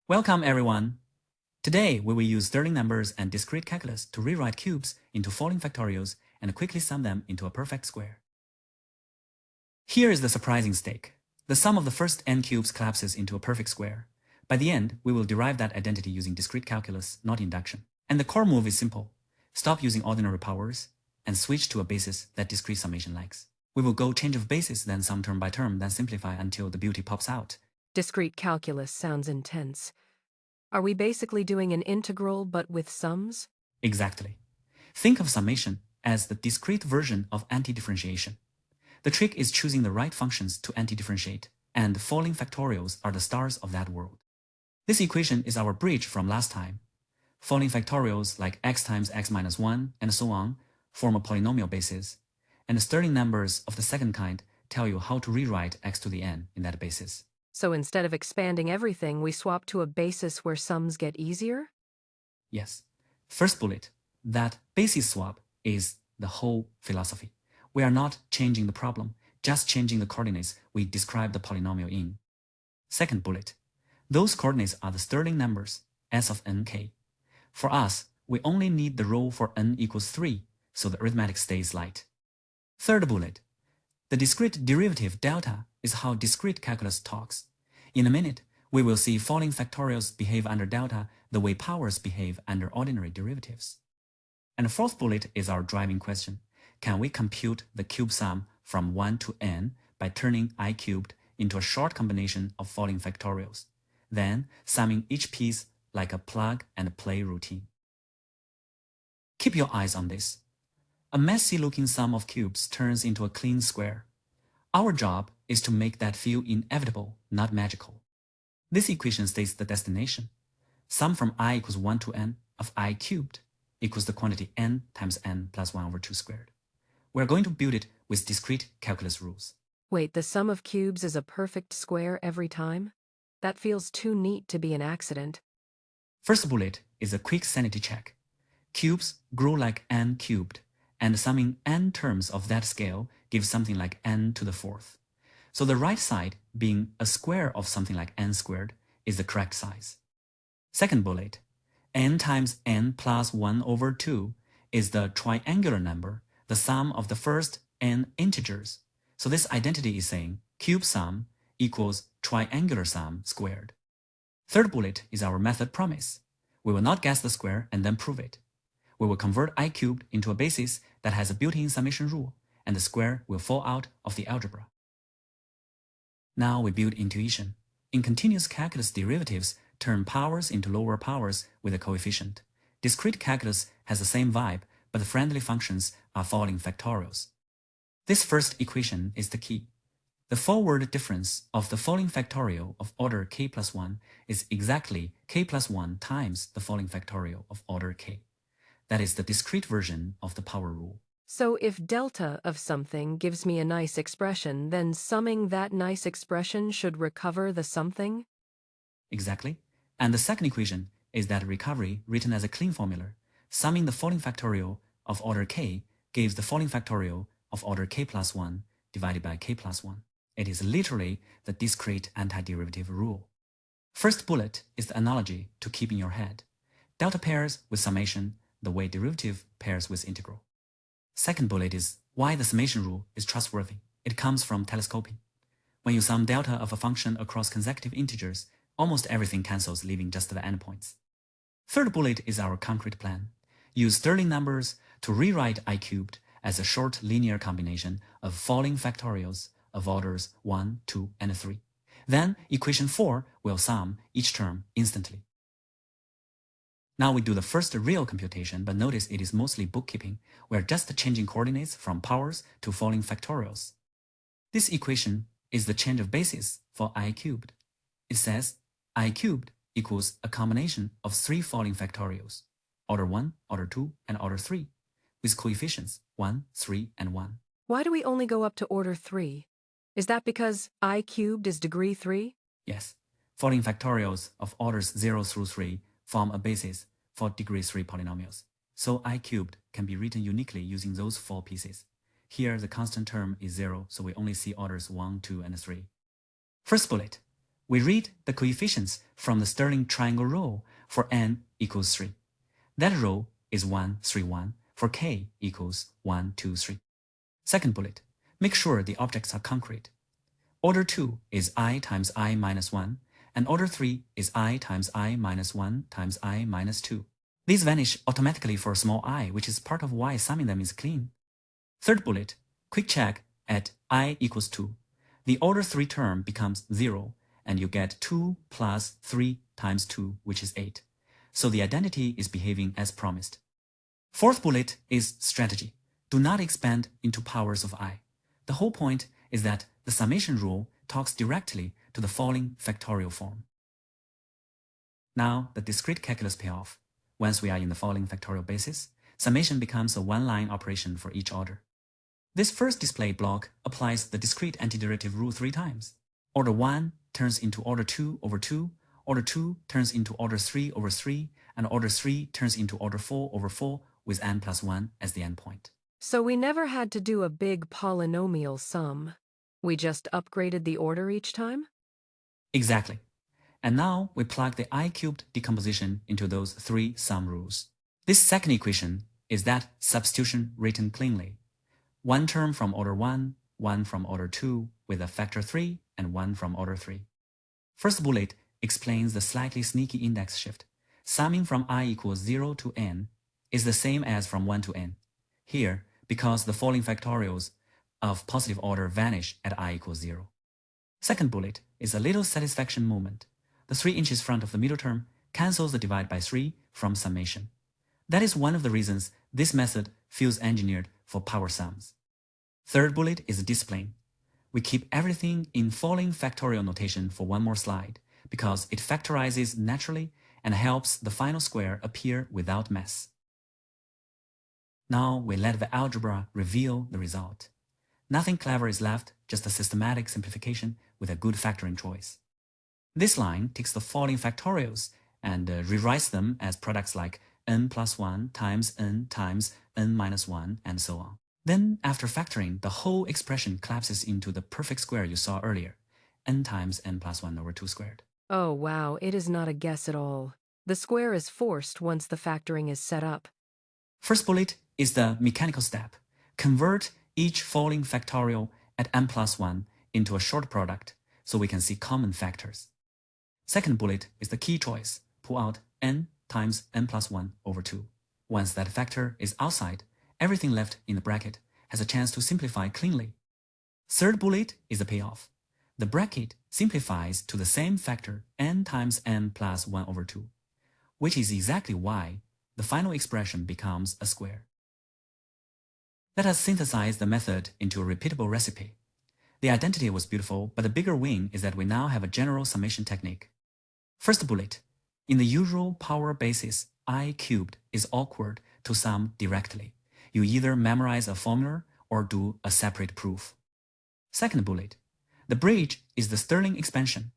Welcome everyone! Today we will use Stirling numbers and discrete calculus to rewrite cubes into falling factorials and quickly sum them into a perfect square. Here is the surprising stake. The sum of the first n cubes collapses into a perfect square. By the end, we will derive that identity using discrete calculus, not induction. And the core move is simple. Stop using ordinary powers and switch to a basis that discrete summation likes. We will go change of basis, then sum term by term, then simplify until the beauty pops out. Discrete calculus sounds intense. Are we basically doing an integral but with sums? Exactly. Think of summation as the discrete version of antidifferentiation. The trick is choosing the right functions to antidifferentiate, and falling factorials are the stars of that world. This equation is our bridge from last time. Falling factorials like x times x minus 1 and so on form a polynomial basis, and the Stirling numbers of the second kind tell you how to rewrite x to the n in that basis. So instead of expanding everything, we swap to a basis where sums get easier? Yes. First bullet, that basis swap is the whole philosophy. We are not changing the problem, just changing the coordinates we describe the polynomial in. Second bullet, those coordinates are the Stirling numbers, s of n k. For us, we only need the row for n equals 3, so the arithmetic stays light. Third bullet, the discrete derivative delta is how discrete calculus talks. In a minute, we will see falling factorials behave under delta the way powers behave under ordinary derivatives. And the fourth bullet is our driving question. Can we compute the cube sum from 1 to n by turning I cubed into a short combination of falling factorials, then summing each piece like a plug and play routine? Keep your eyes on this. A messy-looking sum of cubes turns into a clean square. Our job is to make that feel inevitable, not magical. This equation states the destination. Sum from I equals 1 to n of I cubed equals the quantity n times n plus 1 over 2 squared. We're going to build it with discrete calculus rules. Wait, the sum of cubes is a perfect square every time? That feels too neat to be an accident. First bullet is a quick sanity check. Cubes grow like n cubed, and summing n terms of that scale gives something like n to the fourth. So the right side, being a square of something like n squared, is the correct size. Second bullet, n times n plus 1 over 2 is the triangular number, the sum of the first n integers. So this identity is saying cube sum equals triangular sum squared. Third bullet is our method promise. We will not guess the square and then prove it. We will convert I cubed into a basis that has a built-in summation rule, and the square will fall out of the algebra. Now we build intuition. In continuous calculus, derivatives turn powers into lower powers with a coefficient. Discrete calculus has the same vibe, but the friendly functions are falling factorials. This first equation is the key. The forward difference of the falling factorial of order k plus 1 is exactly k plus 1 times the falling factorial of order k. That is the discrete version of the power rule. So if delta of something gives me a nice expression, then summing that nice expression should recover the something? Exactly. And the second equation is that recovery written as a clean formula. Summing the falling factorial of order k gives the falling factorial of order k plus 1 divided by k plus 1. It is literally the discrete antiderivative rule. First bullet is the analogy to keep in your head. Delta pairs with summation the way derivative pairs with integral. Second bullet is why the summation rule is trustworthy. It comes from telescoping. When you sum delta of a function across consecutive integers, almost everything cancels, leaving just the endpoints. Third bullet is our concrete plan. Use Stirling numbers to rewrite I cubed as a short linear combination of falling factorials of orders 1, 2, and 3. Then equation 4 will sum each term instantly. Now we do the first real computation, but notice it is mostly bookkeeping. We're just changing coordinates from powers to falling factorials. This equation is the change of basis for I cubed. It says I cubed equals a combination of 3 falling factorials, order 1, order 2, and order 3, with coefficients 1, 3, and 1. Why do we only go up to order 3? Is that because I cubed is degree 3? Yes. Falling factorials of orders 0 through 3 form a basis for degree 3 polynomials. So I cubed can be written uniquely using those 4 pieces. Here the constant term is 0, so we only see orders 1, 2, and 3. First bullet, We read the coefficients from the Stirling triangle rule for n equals 3. That rule is 1, 3, 1 for k equals 1, 2, 3. Second bullet, make sure the objects are concrete. Order 2 is I times I minus 1, and order 3 is I times I minus 1 times I minus 2. These vanish automatically for small I, which is part of why summing them is clean. Third bullet, quick check at I equals 2. The order 3 term becomes 0, and you get 2 plus 3 times 2, which is 8. So the identity is behaving as promised. Fourth bullet is strategy. Do not expand into powers of I. The whole point is that the summation rule talks directly to the following factorial form. Now the discrete calculus payoff. Once we are in the following factorial basis, summation becomes a one-line operation for each order. This first display block applies the discrete antiderivative rule 3 times. Order 1 turns into order 2 over 2, order 2 turns into order 3 over 3, and order 3 turns into order 4 over 4 with n+1 as the endpoint. So we never had to do a big polynomial sum. We just upgraded the order each time? Exactly. And now we plug the I-cubed decomposition into those 3 sum rules. This second equation is that substitution written cleanly. One term from order 1, one from order 2 with a factor 3, and one from order 3. First bullet explains the slightly sneaky index shift. Summing from I equals 0 to n is the same as from 1 to n. Here, because the following factorials of positive order vanish at I equals 0. Second bullet is a little satisfaction moment. The 3 inches front of the middle term cancels the divide by 3 from summation. That is one of the reasons this method feels engineered for power sums. Third bullet is discipline. We keep everything in following factorial notation for one more slide because it factorizes naturally and helps the final square appear without mess. Now we let the algebra reveal the result. Nothing clever is left, just a systematic simplification with a good factoring choice. This line takes the following factorials and rewrites them as products like n+1 times n-1 and so on. Then, after factoring, the whole expression collapses into the perfect square you saw earlier, n times n+1 over 2 squared. Oh wow, it is not a guess at all. The square is forced once the factoring is set up. First bullet is the mechanical step. Convert each following factorial at n+1 into a short product so we can see common factors. Second bullet is the key choice. Pull out n times n+1 over 2. Once that factor is outside, everything left in the bracket has a chance to simplify cleanly. Third bullet is the payoff. The bracket simplifies to the same factor n times n+1 over 2, which is exactly why the final expression becomes a square. Let us synthesize the method into a repeatable recipe. The identity was beautiful, but the bigger win is that we now have a general summation technique. First bullet, in the usual power basis, I cubed is awkward to sum directly. You either memorize a formula or do a separate proof. Second bullet, the bridge is the Stirling expansion,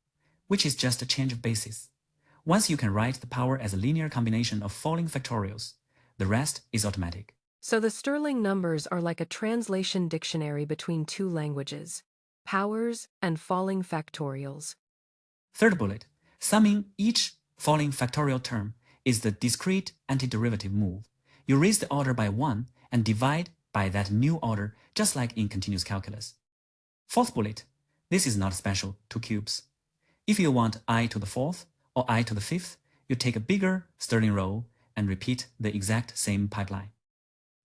which is just a change of basis. Once you can write the power as a linear combination of following factorials, the rest is automatic. So the Stirling numbers are like a translation dictionary between two languages, powers and falling factorials. Third bullet, summing each falling factorial term is the discrete antiderivative move. You raise the order by 1 and divide by that new order, just like in continuous calculus. Fourth bullet, this is not special to cubes. If you want I to the 4th or I to the 5th, you take a bigger Stirling row and repeat the exact same pipeline.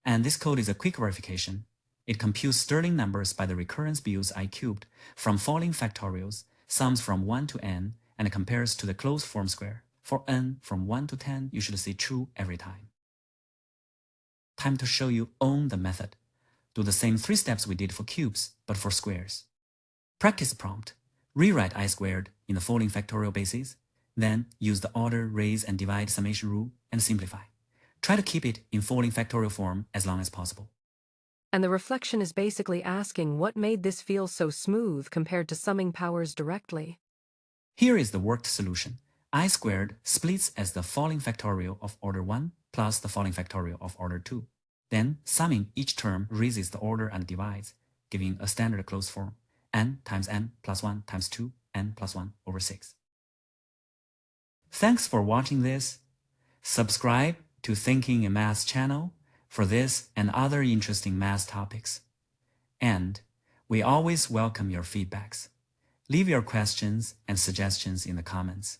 And this code is a quick verification. It computes Stirling numbers by the recurrence bills I cubed from following factorials, sums from 1 to n, and compares to the closed form square. For n from 1 to 10, you should see true every time. Time to show you own the method. Do the same 3 steps we did for cubes, but for squares. Practice prompt. Rewrite I squared in the following factorial basis, then use the order, raise, and divide summation rule and simplify. Try to keep it in following factorial form as long as possible. And the reflection is basically asking what made this feel so smooth compared to summing powers directly. Here is the worked solution. I squared splits as the following factorial of order 1 plus the following factorial of order 2. Then summing each term raises the order and divides, giving a standard closed form, n times n+1 times 2 n+1/6. Thanks for watching this. Subscribe to Thinking in Math channel for this and other interesting math topics. And we always welcome your feedbacks. Leave your questions and suggestions in the comments.